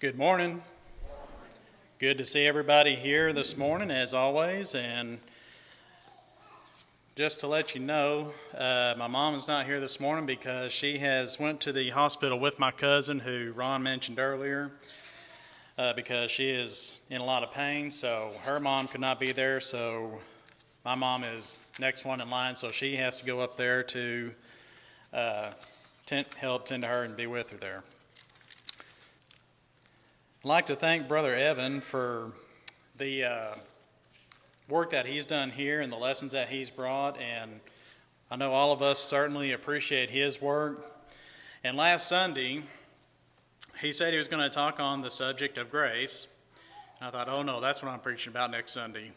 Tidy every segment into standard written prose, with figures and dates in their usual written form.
Good morning. Good to see everybody here this morning, as always. And just to let you know, my mom is not here this morning because she has went to the hospital with my cousin, who Ron mentioned earlier, because she is in a lot of pain. So her mom could not be there. So my mom is next one in line. So she has to go up there to help tend to her and be with her there. I'd like to thank Brother Evan for the work that he's done here and the lessons that he's brought, and I know all of us certainly appreciate his work. And last Sunday, he said he was going to talk on the subject of grace. And I thought, oh no, that's what I'm preaching about next Sunday.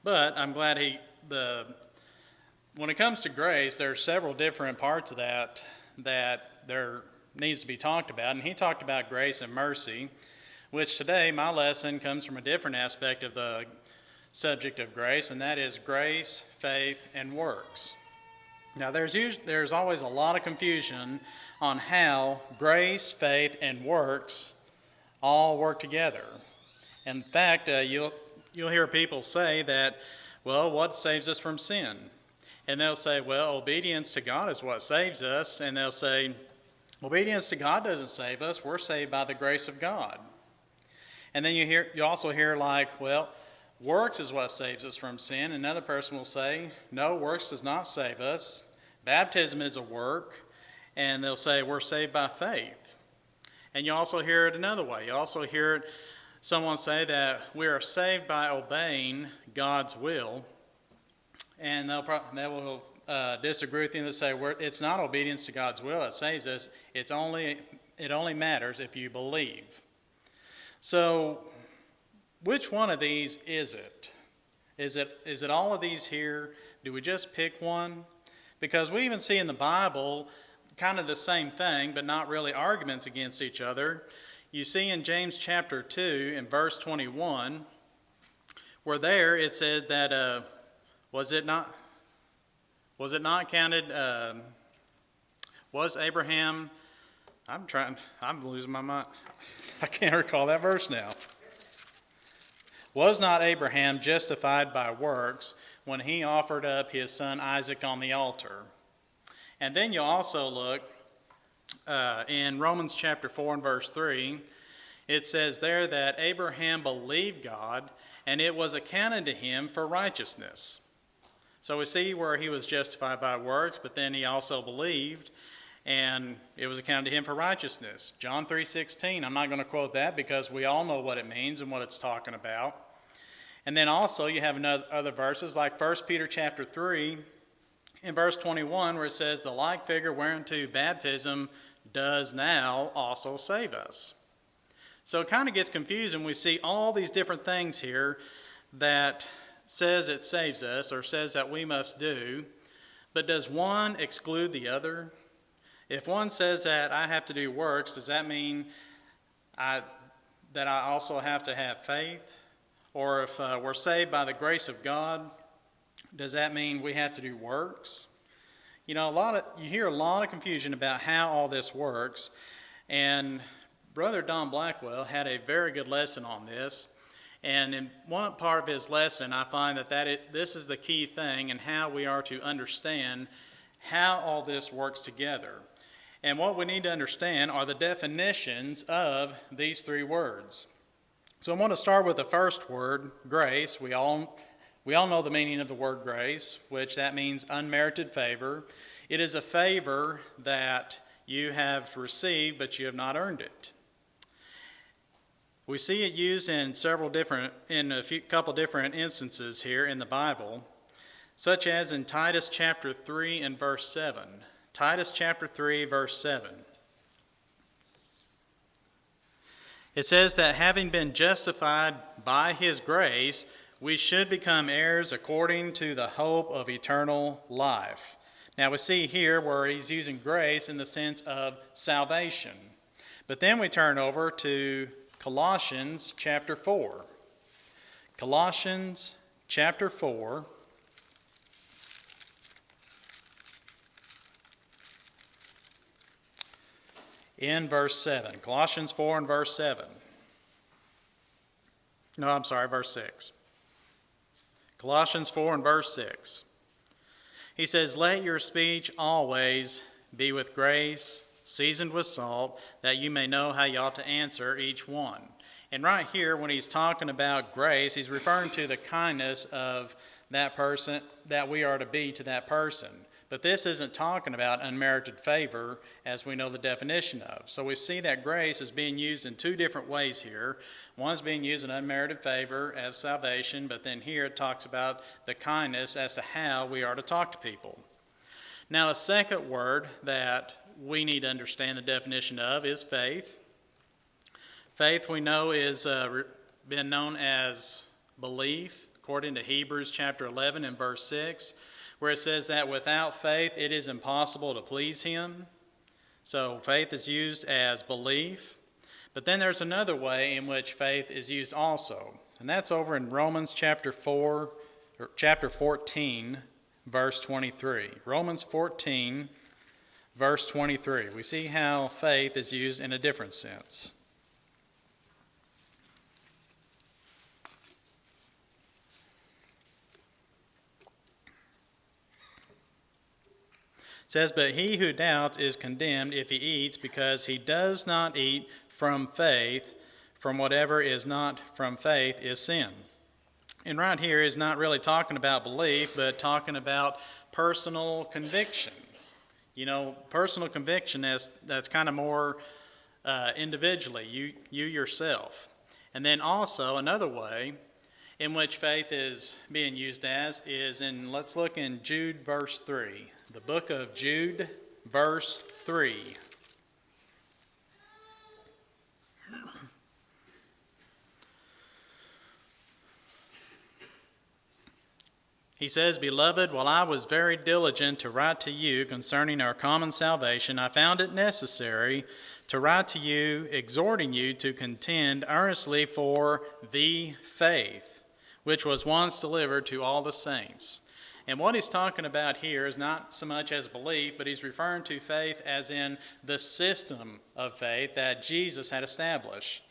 But I'm glad when it comes to grace, there are several different parts of that there needs to be talked about, and he talked about grace and mercy, which today my lesson comes from a different aspect of the subject of grace, and that is grace, faith, and works. Now there's always a lot of confusion on how grace, faith, and works all work together. In fact, you'll hear people say that, well, what saves us from sin? And they'll say, well, obedience to God is what saves us, and they'll say, obedience to God doesn't save us. We're saved by the grace of God. And then you also hear like, well, works is what saves us from sin. Another person will say, no, works does not save us. Baptism is a work. And they'll say we're saved by faith. And you also hear it another way. You also hear someone say that we are saved by obeying God's will. And they will disagree with you and say it's not obedience to God's will that saves us. It only matters if you believe. So, which one of these is it? Is it all of these here? Do we just pick one? Because we even see in the Bible kind of the same thing, but not really arguments against each other. You see in James chapter 2 in verse 21, where there it said that was it not counted? Was Abraham? I'm losing my mind. I can't recall that verse now. Was not Abraham justified by works when he offered up his son Isaac on the altar? And then you also look in Romans chapter 4 and verse 3. It says there that Abraham believed God, and it was accounted to him for righteousness. So we see where he was justified by works, but then he also believed, and it was accounted to him for righteousness. John 3:16, I'm not going to quote that because we all know what it means and what it's talking about. And then also you have other verses like 1 Peter chapter 3 in verse 21 where it says, the like figure whereunto baptism does now also save us. So it kind of gets confusing. We see all these different things here that says it saves us or says that we must do, but does one exclude the other? If one says that I have to do works, does that mean that I also have to have faith? Or if we're saved by the grace of God, does that mean we have to do works? You know, you hear a lot of confusion about how all this works, and Brother Don Blackwell had a very good lesson on this. And in one part of his lesson, I find this is the key thing in how we are to understand how all this works together. And what we need to understand are the definitions of these three words. So I want to start with the first word, grace. We all know the meaning of the word grace, which that means unmerited favor. It is a favor that you have received, but you have not earned it. We see it used in couple different instances here in the Bible, such as in Titus chapter 3 and verse 7. Titus chapter 3, verse 7. It says that having been justified by his grace, we should become heirs according to the hope of eternal life. Now we see here where he's using grace in the sense of salvation. But then we turn over to Colossians chapter 4. Colossians chapter 4. in verse 7. Colossians 4 and verse 7. No, I'm sorry, verse 6. Colossians 4 and verse 6. He says, "Let your speech always be with grace, seasoned with salt, that you may know how you ought to answer each one." And right here, when he's talking about grace, he's referring to the kindness of that person, that we are to be to that person. But this isn't talking about unmerited favor, as we know the definition of. So we see that grace is being used in two different ways here. One's being used in unmerited favor as salvation, but then here it talks about the kindness as to how we are to talk to people. Now, the second word that we need to understand the definition of is faith. Faith, we know, is been known as belief, according to Hebrews chapter 11 and verse 6, where it says that without faith it is impossible to please him. So faith is used as belief. But then there's another way in which faith is used also, and that's over in Romans chapter 14, verse 23. Romans 14, verse 23. We see how faith is used in a different sense. It says, "But he who doubts is condemned if he eats, because he does not eat from faith, from whatever is not from faith is sin." And right here is not really talking about belief, but talking about personal conviction. You know, personal conviction that's kind of more individually, you yourself. And then also another way in which faith is being used as is in, let's look in Jude verse 3. The book of Jude verse 3. He says, "Beloved, while I was very diligent to write to you concerning our common salvation, I found it necessary to write to you, exhorting you to contend earnestly for the faith, which was once delivered to all the saints." And what he's talking about here is not so much as belief, but he's referring to faith as in the system of faith that Jesus had established.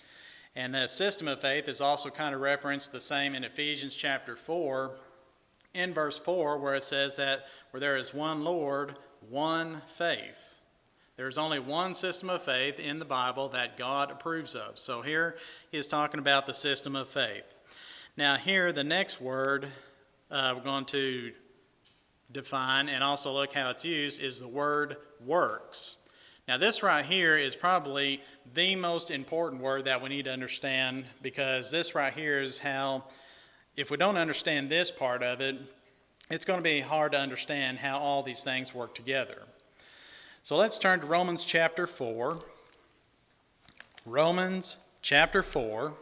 And that system of faith is also kind of referenced the same in Ephesians chapter 4, in verse 4, where it says that where there is one Lord, one faith. There is only one system of faith in the Bible that God approves of. So here he is talking about the system of faith. Now here, the next word we're going to define and also look how it's used is the word works. Now this right here is probably the most important word that we need to understand, because this right here is how, if we don't understand this part of it, it's going to be hard to understand how all these things work together. So let's turn to Romans chapter 4. Romans chapter 4.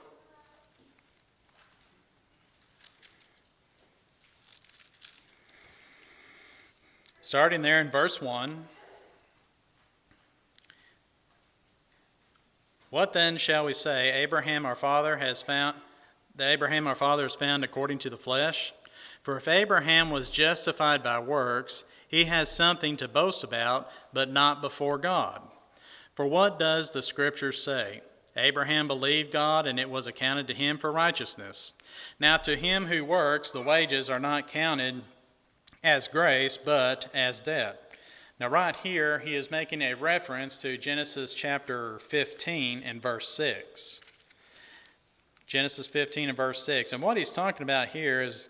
Starting there in verse 1. "What then shall we say? Abraham our father is found according to the flesh? For if Abraham was justified by works, he has something to boast about, but not before God. For what does the Scripture say? Abraham believed God, and it was accounted to him for righteousness. Now to him who works, the wages are not counted as grace, but as debt." Now right here, he is making a reference to Genesis chapter 15 and verse 6. Genesis 15 and verse 6. And what he's talking about here is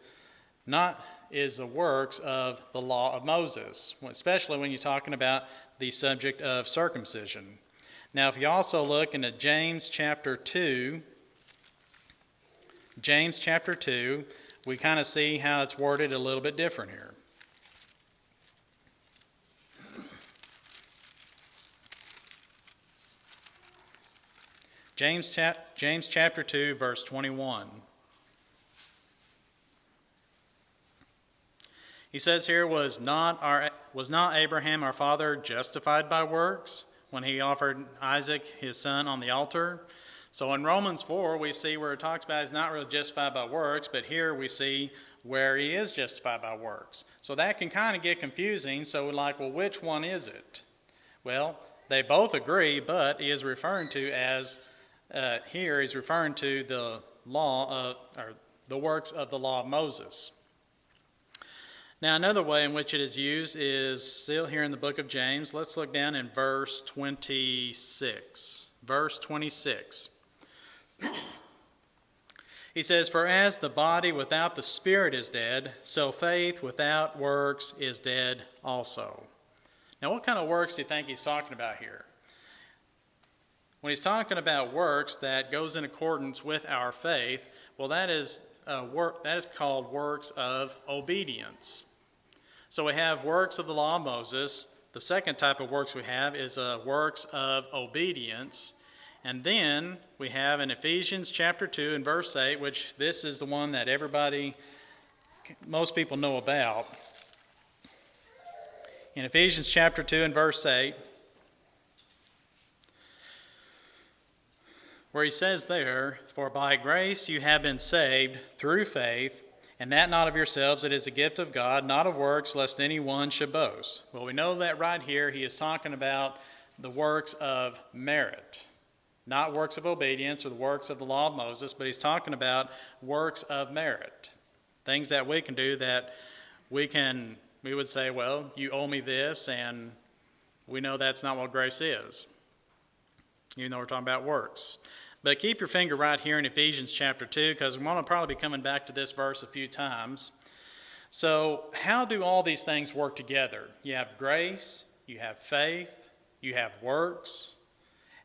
the works of the law of Moses, especially when you're talking about the subject of circumcision. Now if you also look into James chapter 2, we kind of see how it's worded a little bit different here. James chapter 2, verse 21. He says here, was not Abraham our father justified by works when he offered Isaac his son on the altar? So in Romans 4, we see where it talks about he's not really justified by works, but here we see where he is justified by works. So that can kind of get confusing. So we're like, well, which one is it? Well, They both agree, but he is referring to here he's referring to the the works of the law of Moses. Now, another way in which it is used is still here in the book of James. Let's look down in verse 26. Verse 26. He says, "For as the body without the spirit is dead, so faith without works is dead also." Now, what kind of works do you think he's talking about here? When he's talking about works that goes in accordance with our faith, well, that is called works of obedience. So we have works of the law of Moses. The second type of works we have is works of obedience. And then we have in Ephesians chapter 2 and verse 8, which this is the one that most people know about. In Ephesians chapter 2 and verse 8, where he says there, "For by grace you have been saved through faith, and that not of yourselves, it is a gift of God, not of works, lest anyone should boast." Well, we know that right here he is talking about the works of merit. Not works of obedience or the works of the law of Moses, but he's talking about works of merit. Things that we can do that we would say, well, you owe me this, and we know that's not what grace is, even though we're talking about works. But keep your finger right here in Ephesians chapter 2, because we want to probably be coming back to this verse a few times. So how do all these things work together? You have grace, you have faith, you have works.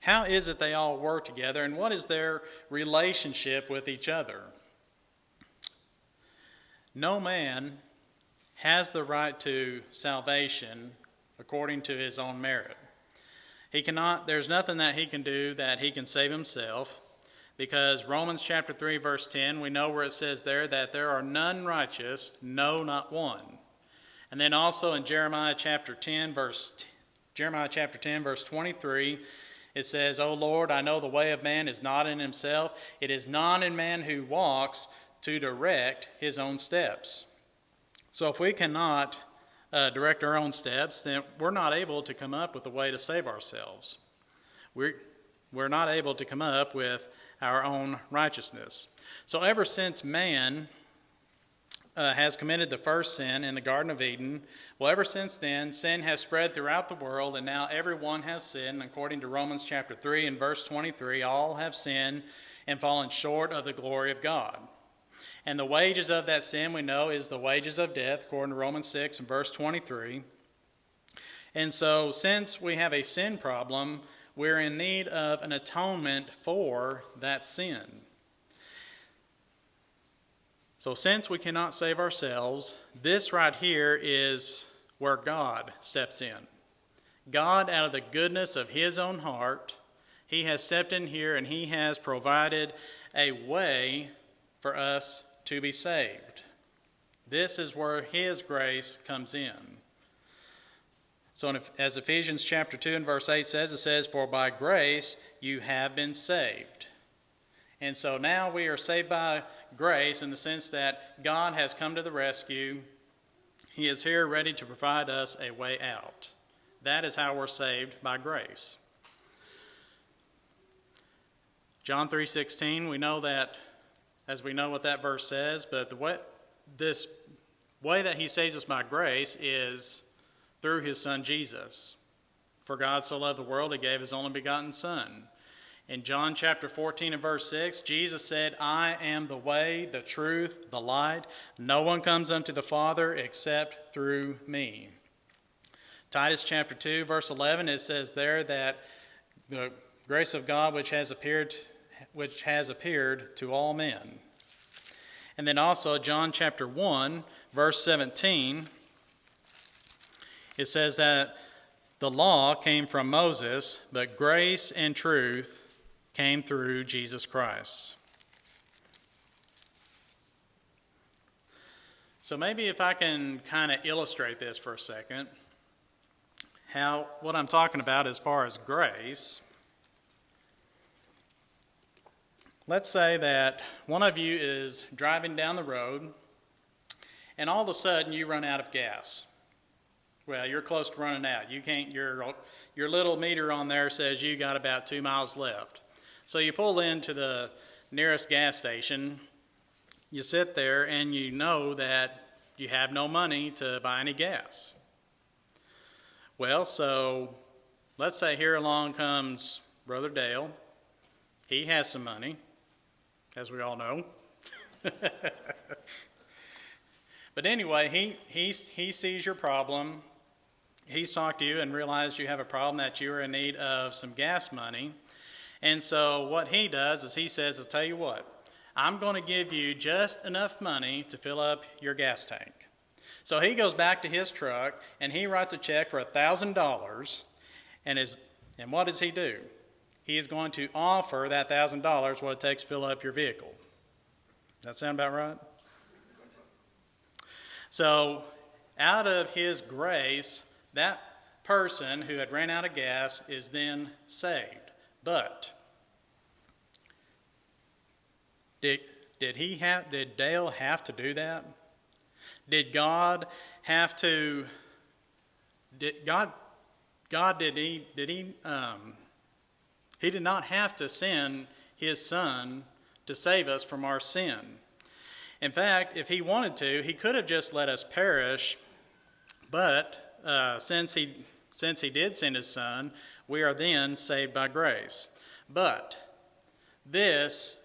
How is it they all work together, and what is their relationship with each other? No man has the right to salvation according to his own merit. There's nothing that he can do that he can save himself, because Romans chapter 3 verse 10, we know where it says there that there are none righteous, no, not one. And then also in Jeremiah chapter 10 verse 23, it says, "O Lord, I know the way of man is not in himself. It is not in man who walks to direct his own steps." So if we cannot direct our own steps, then we're not able to come up with a way to save ourselves. We're not able to come up with our own righteousness. So ever since man has committed the first sin in the Garden of Eden, well, ever since then, sin has spread throughout the world, and now everyone has sinned. According to Romans chapter 3 and verse 23, all have sinned and fallen short of the glory of God. And the wages of that sin, we know, is the wages of death, according to Romans 6 and verse 23. And so, since we have a sin problem, we're in need of an atonement for that sin. So since we cannot save ourselves, this right here is where God steps in. God, out of the goodness of his own heart, he has stepped in here and he has provided a way for us to be saved. This is where his grace comes in. So as Ephesians chapter 2 and verse 8 says, it says, "For by grace you have been saved." And so now we are saved by grace in the sense that God has come to the rescue. He is here ready to provide us a way out. That is how we're saved, by grace. John 3:16, we know that, as we know what that verse says, but this way that he saves us by grace is through his Son Jesus. "For God so loved the world, he gave his only begotten Son." In John chapter 14 and verse 6, Jesus said, "I am the way, the truth, the light. No one comes unto the Father except through me." Titus chapter 2 verse 11, it says there that the grace of God which has appeared to all men. And then also John chapter 1 verse 17, it says that the law came from Moses, but grace and truth came through Jesus Christ. So maybe if I can kind of illustrate this for a second, what I'm talking about as far as grace. Let's say that one of you is driving down the road and all of a sudden you run out of gas. well, you're close to running out. You can't. Your little meter on there says you got about 2 miles left. So you pull into the nearest gas station. You sit there, and you know that you have no money to buy any gas. Well, so let's say here along comes Brother Dale. He has some money, as we all know. But anyway, he sees your problem. He's talked to you and realized you have a problem, that you are in need of some gas money. And so what he does is he says, I'll tell you what, I'm going to give you just enough money to fill up your gas tank. So he goes back to his truck and he writes a check for $1,000. And what does he do? He is going to offer that $1,000 what it takes to fill up your vehicle. Does that sound about right? So out of his grace, that person who had ran out of gas is then saved. But did Dale have to do that? Did God have to? He did not have to send his son to save us from our sin. In fact, if he wanted to, he could have just let us perish. But since he did send his son, we are then saved by grace. But this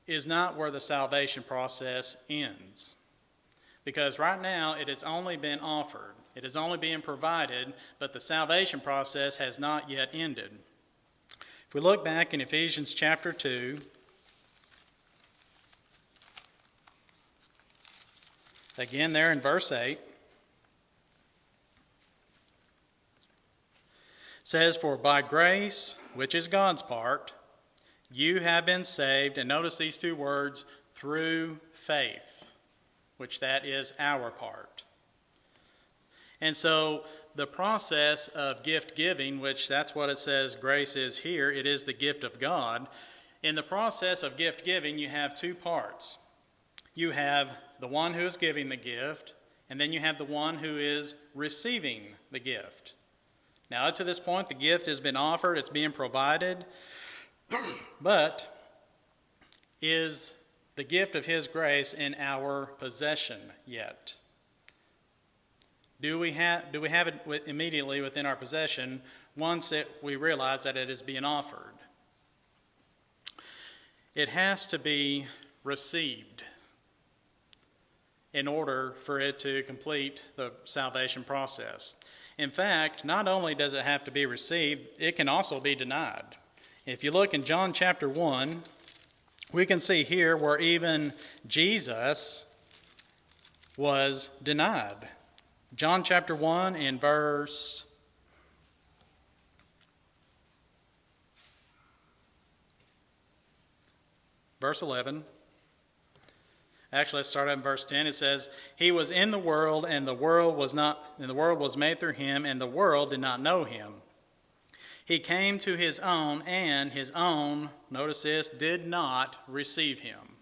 is not where the salvation process ends. Because right now it has only been offered. It is only being provided, but the salvation process has not yet ended. If we look back in Ephesians chapter 2, again there in verse 8, says, for by grace, which is God's part, you have been saved, and notice these two words, through faith, which that is our part. And so the process of gift giving, which that's what it says grace is here, it is the gift of God. In the process of gift giving, you have two parts. You have the one who is giving the gift, and then you have the one who is receiving the gift. Now, up to this point, the gift has been offered, it's being provided, but is the gift of His grace in our possession yet? Do we have it immediately within our possession once we realize that it is being offered? It has to be received in order for it to complete the salvation process. In fact, not only does it have to be received, it can also be denied. If you look in John chapter 1, we can see here where even Jesus was denied. John chapter 1 in verse 11. Actually, let's start out in verse 10. It says, he was in the world, and the world was made through him, and the world did not know him. He came to his own, and his own, notice this, did not receive him.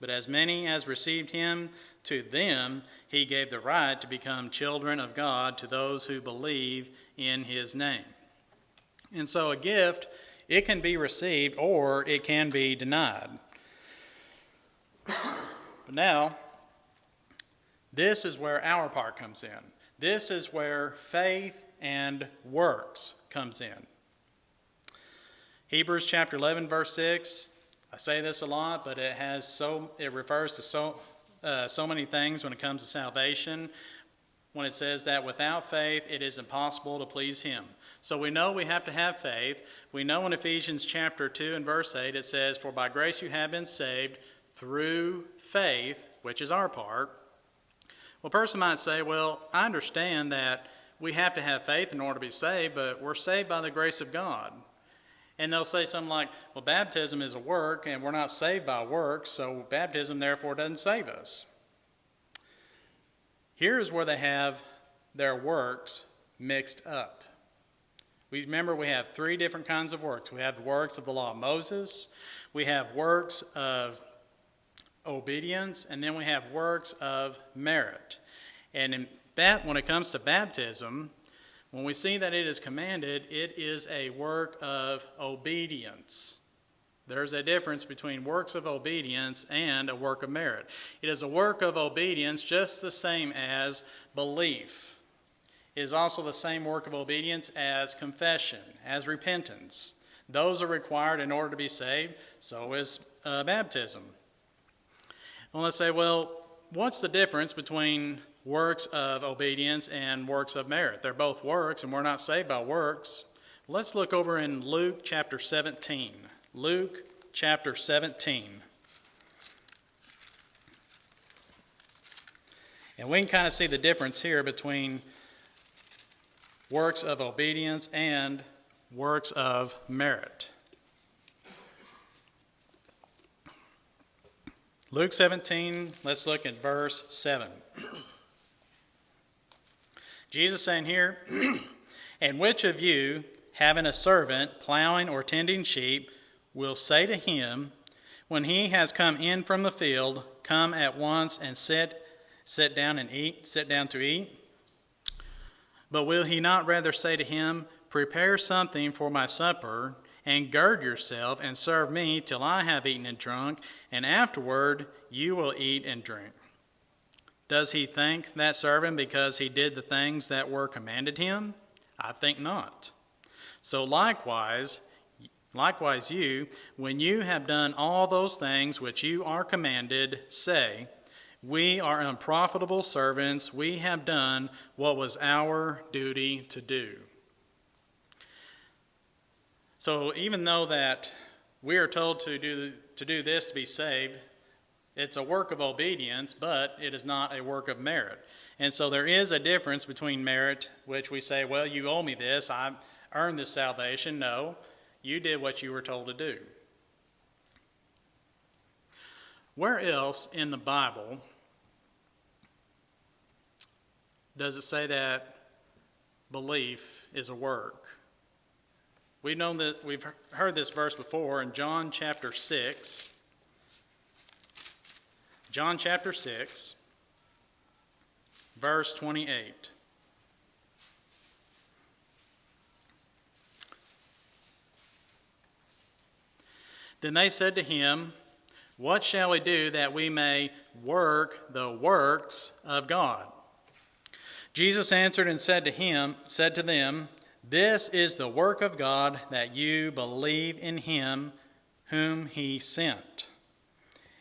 But as many as received him, to them he gave the right to become children of God, to those who believe in his name. And so a gift, it can be received or it can be denied. But now, this is where our part comes in. This is where faith and works comes in. Hebrews chapter 11, verse 6. I say this a lot, but it refers to so many things when it comes to salvation. When it says that without faith, it is impossible to please Him. So we know we have to have faith. We know in Ephesians chapter 2 and verse 8, it says, for by grace you have been saved through faith, which is our part. Well, a person might say, well, I understand that we have to have faith in order to be saved, but we're saved by the grace of God. And they'll say something like, well, baptism is a work, and we're not saved by works, so baptism therefore doesn't save us. Here's where they have their works mixed up. Remember, we have three different kinds of works. We have the works of the law of Moses, we have works of obedience, and then we have works of merit. And when it comes to baptism, when we see that it is commanded, it is a work of obedience. There's a difference between works of obedience and a work of merit. It is a work of obedience just the same as belief. It is also the same work of obedience as confession, as repentance. Those are required in order to be saved. So is baptism. Well, let's say, well, what's the difference between works of obedience and works of merit? They're both works, and we're not saved by works. Let's look over in Luke chapter 17. Luke chapter 17. And we can kind of see the difference here between works of obedience and works of merit. Luke 17, let's look at verse 7. Jesus saying here, "And which of you, having a servant plowing or tending sheep, will say to him, when he has come in from the field, come at once and sit down to eat? But will he not rather say to him, prepare something for my supper, and gird yourself, and serve me till I have eaten and drunk, and afterward you will eat and drink? Does he thank that servant because he did the things that were commanded him? I think not. So likewise you, when you have done all those things which you are commanded, say, we are unprofitable servants, we have done what was our duty to do." So even though that we are told to do this to be saved, it's a work of obedience, but it is not a work of merit. And so there is a difference between merit, which we say, well, you owe me this, I earned this salvation. No, you did what you were told to do. Where else in the Bible does it say that belief is a work? We know that we've heard this verse before in John chapter 6. John chapter 6, verse 28. Then they said to him, "What shall we do that we may work the works of God?" Jesus answered and said to them, "This is the work of God, that you believe in him whom he sent."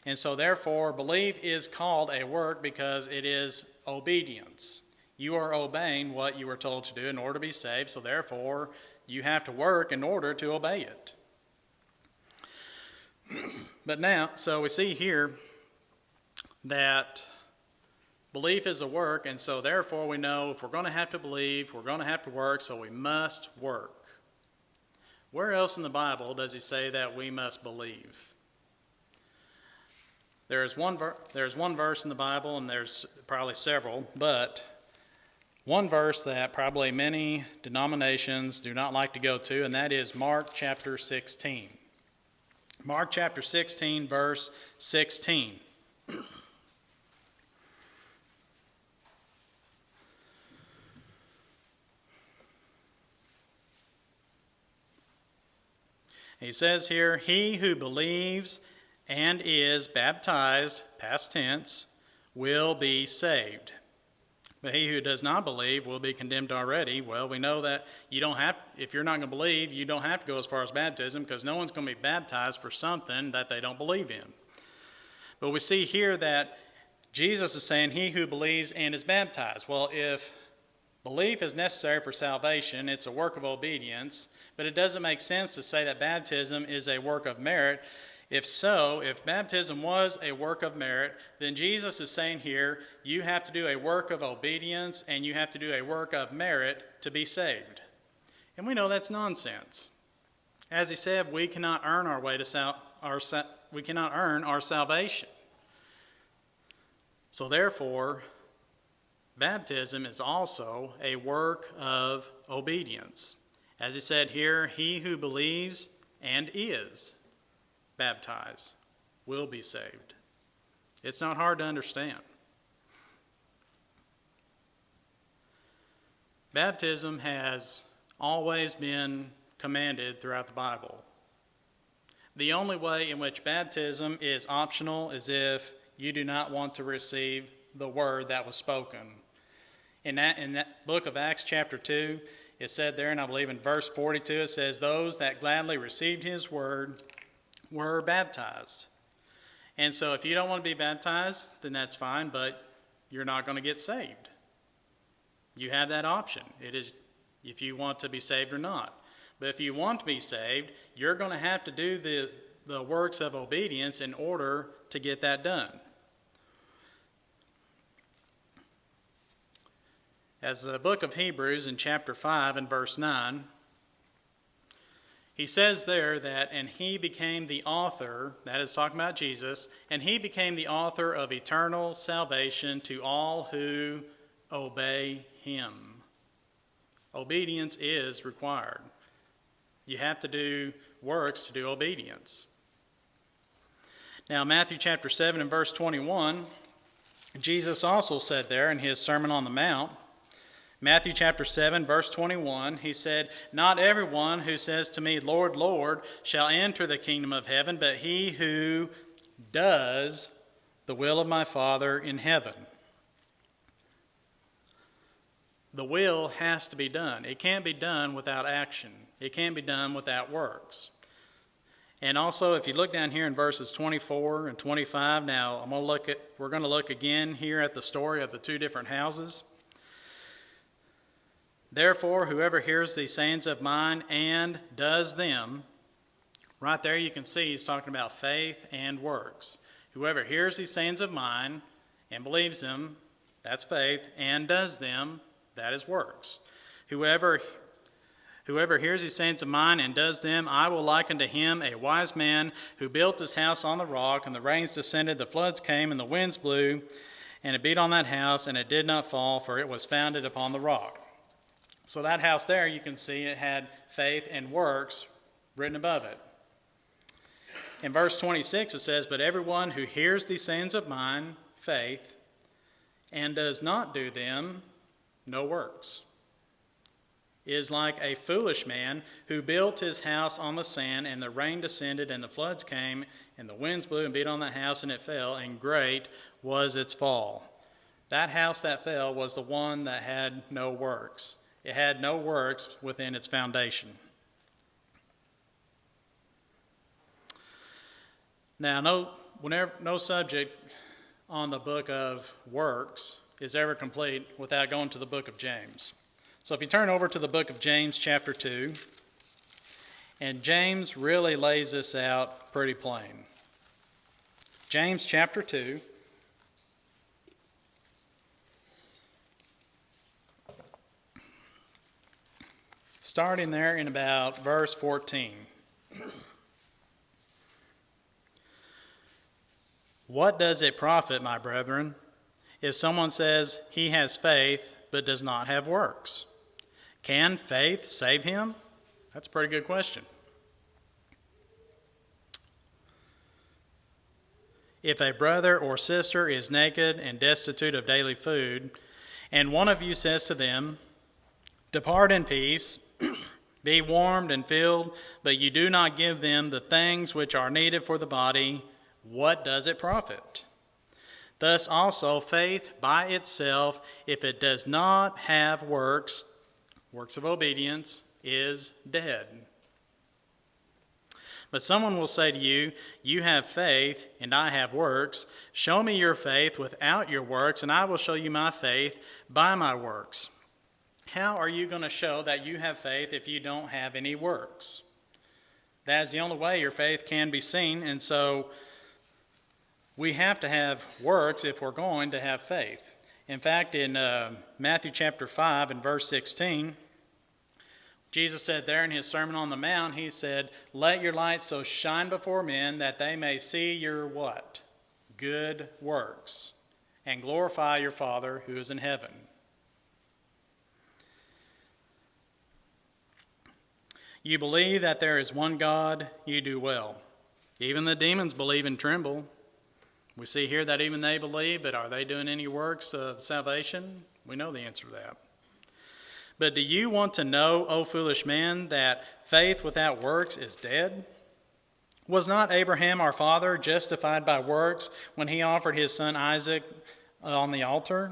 And so therefore, belief is called a work because it is obedience. You are obeying what you were told to do in order to be saved, so therefore you have to work in order to obey it. But now, so we see here that belief is a work, and so therefore we know if we're going to have to believe, we're going to have to work, so we must work. Where else in the Bible does he say that we must believe? There's one verse in the Bible, and there's probably several, but one verse that probably many denominations do not like to go to, and that is Mark chapter 16. Mark chapter 16, verse 16. He says here, "He who believes and is baptized," past tense, "will be saved. But he who does not believe will be condemned already." Well, we know that if you're not going to believe, you don't have to go as far as baptism, because no one's going to be baptized for something that they don't believe in. But we see here that Jesus is saying, "He who believes and is baptized." Well, if belief is necessary for salvation, it's a work of obedience, but it doesn't make sense to say that baptism is a work of merit. If so, if baptism was a work of merit, then Jesus is saying here, you have to do a work of obedience and you have to do a work of merit to be saved. And we know that's nonsense. As he said, we cannot earn our way to we cannot earn our salvation. So therefore, baptism is also a work of obedience. As he said here, he who believes and is baptized will be saved. It's not hard to understand. Baptism has always been commanded throughout the Bible. The only way in which baptism is optional is if you do not want to receive the word that was spoken. In that book of Acts chapter 2, it said there, and I believe in verse 42, it says, those that gladly received his word were baptized. And so if you don't want to be baptized, then that's fine, but you're not going to get saved. You have that option. It is if you want to be saved or not. But if you want to be saved, you're going to have to do the works of obedience in order to get that done. As the book of Hebrews in chapter 5 and verse 9, he says there that, and he became the author, that is talking about Jesus, and he became the author of eternal salvation to all who obey him. Obedience is required. You have to do works to do obedience. Now, Matthew chapter 7 and verse 21, Jesus also said there in his Sermon on the Mount, Matthew chapter 7, verse 21, he said, not everyone who says to me, Lord, Lord, shall enter the kingdom of heaven, but he who does the will of my Father in heaven. The will has to be done. It can't be done without action. It can't be done without works. And also, if you look down here in verses 24 and 25, now we're going to look again here at the story of the two different houses. Therefore, whoever hears these sayings of mine and does them, right there you can see he's talking about faith and works. Whoever hears these sayings of mine and believes them, that's faith, and does them, that is works. Whoever hears these sayings of mine and does them, I will liken to him a wise man who built his house on the rock, and the rains descended, the floods came, and the winds blew, and it beat on that house, and it did not fall, for it was founded upon the rock. So that house there, you can see it had faith and works written above it. In verse 26, it says, but everyone who hears these sayings of mine, faith, and does not do them, no works, is like a foolish man who built his house on the sand, and the rain descended, and the floods came, and the winds blew and beat on that house, and it fell, and great was its fall. That house that fell was the one that had no works. It had no works within its foundation. Now, no subject on the book of works is ever complete without going to the book of James. So if you turn over to the book of James chapter 2, and James really lays this out pretty plain. James chapter 2. Starting there in about verse 14. What does it profit, my brethren, if someone says he has faith but does not have works? Can faith save him? That's a pretty good question. If a brother or sister is naked and destitute of daily food, and one of you says to them, depart in peace, be warmed and filled, but you do not give them the things which are needed for the body, what does it profit? Thus also faith by itself, if it does not have works of obedience, is dead. But someone will say to you, you have faith, and I have works. Show me your faith without your works, and I will show you my faith by my works. How are you going to show that you have faith if you don't have any works? That is the only way your faith can be seen, and so we have to have works if we're going to have faith. In fact, in Matthew chapter 5 and verse 16, Jesus said there in his Sermon on the Mount, he said, let your light so shine before men that they may see your what? Good works, and glorify your Father who is in heaven. You believe that there is one God, you do well. Even the demons believe and tremble. We see here that even they believe, but are they doing any works of salvation? We know the answer to that. But do you want to know, O foolish man, that faith without works is dead? Was not Abraham our father justified by works when he offered his son Isaac on the altar?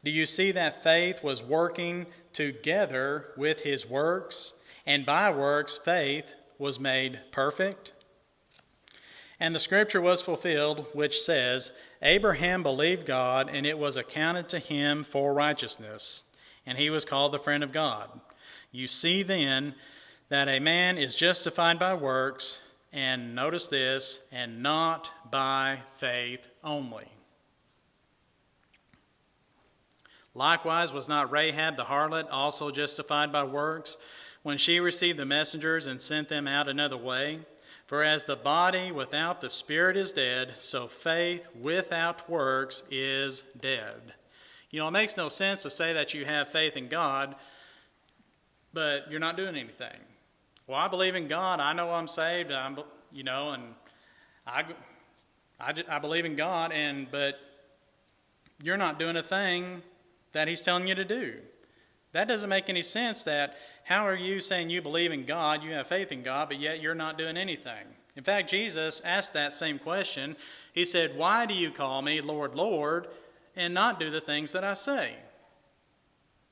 Do you see that faith was working together with his works, and by works faith was made perfect? And the scripture was fulfilled, which says, Abraham believed God, and it was accounted to him for righteousness, and he was called the friend of God. You see then that a man is justified by works, and notice this, and not by faith only. Likewise, was not Rahab the harlot also justified by works when she received the messengers and sent them out another way? For as the body without the spirit is dead, so faith without works is dead. You know, it makes no sense to say that you have faith in God, but you're not doing anything. Well, I believe in God. I know I'm saved. I believe in God, but you're not doing a thing that He's telling you to do. That doesn't make any sense. That how are you saying you believe in God, you have faith in God, but yet you're not doing anything? In fact, Jesus asked that same question. He said, why do you call me Lord, Lord, and not do the things that I say?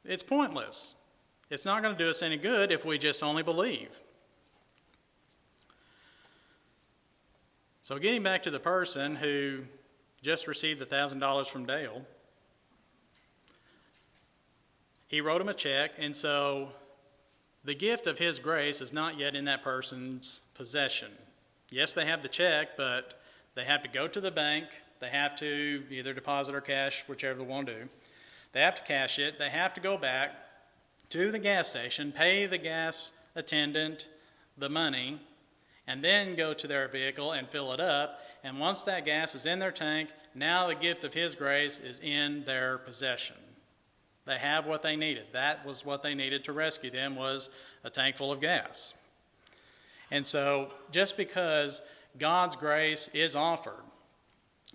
It's pointless. It's not going to do us any good if we just only believe. So getting back to the person who just received $1,000 from Dale, he wrote him a check, and so the gift of his grace is not yet in that person's possession. Yes, they have the check, but they have to go to the bank. They have to either deposit or cash, whichever they want to do. They have to cash it. They have to go back to the gas station, pay the gas attendant the money, and then go to their vehicle and fill it up. And once that gas is in their tank, now the gift of His grace is in their possession. They have what they needed. That was what they needed to rescue them, was a tank full of gas. And so just because God's grace is offered,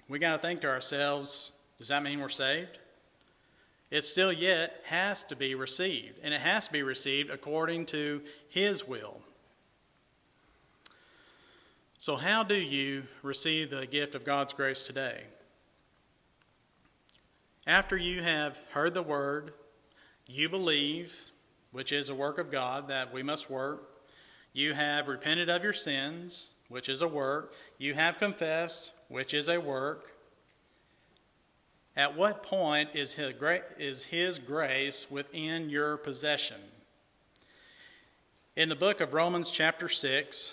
we got to think to ourselves, does that mean we're saved? It still yet has to be received, and it has to be received according to His will. So how do you receive the gift of God's grace today? After you have heard the word, you believe, which is a work of God, that we must work. You have repented of your sins, which is a work. You have confessed, which is a work. At what point is His grace within your possession? In the book of Romans chapter 6,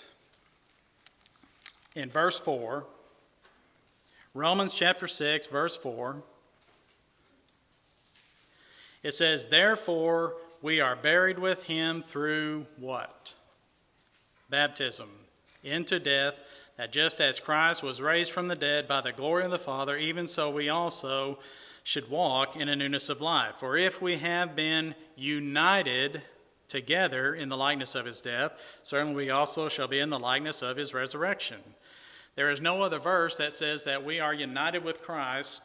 in verse 4, Romans chapter 6, verse 4, it says, therefore we are buried with Him through what? Baptism, into death, that just as Christ was raised from the dead by the glory of the Father, even so we also should walk in a newness of life. For if we have been united together in the likeness of His death, certainly we also shall be in the likeness of His resurrection. There is no other verse that says that we are united with Christ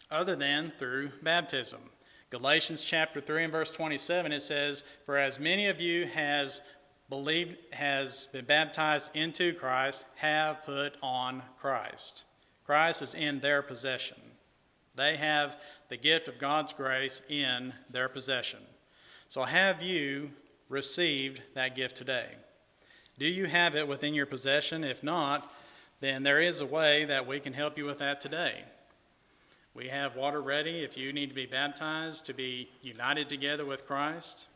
other than through baptism. Galatians chapter 3 and verse 27, it says, for as many of you has been baptized into Christ, have put on Christ. Christ is in their possession. They have the gift of God's grace in their possession. So have you received that gift today? Do you have it within your possession? If not, then there is a way that we can help you with that today. We have water ready if you need to be baptized, to be united together with Christ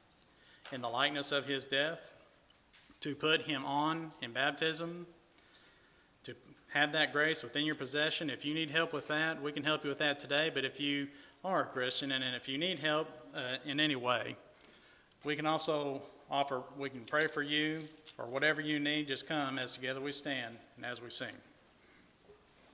in the likeness of His death, to put Him on in baptism, to have that grace within your possession. If you need help with that, we can help you with that today. But if you are a Christian and if you need help in any way, we can also we can pray for you, or whatever you need. Just come as together we stand and as we sing.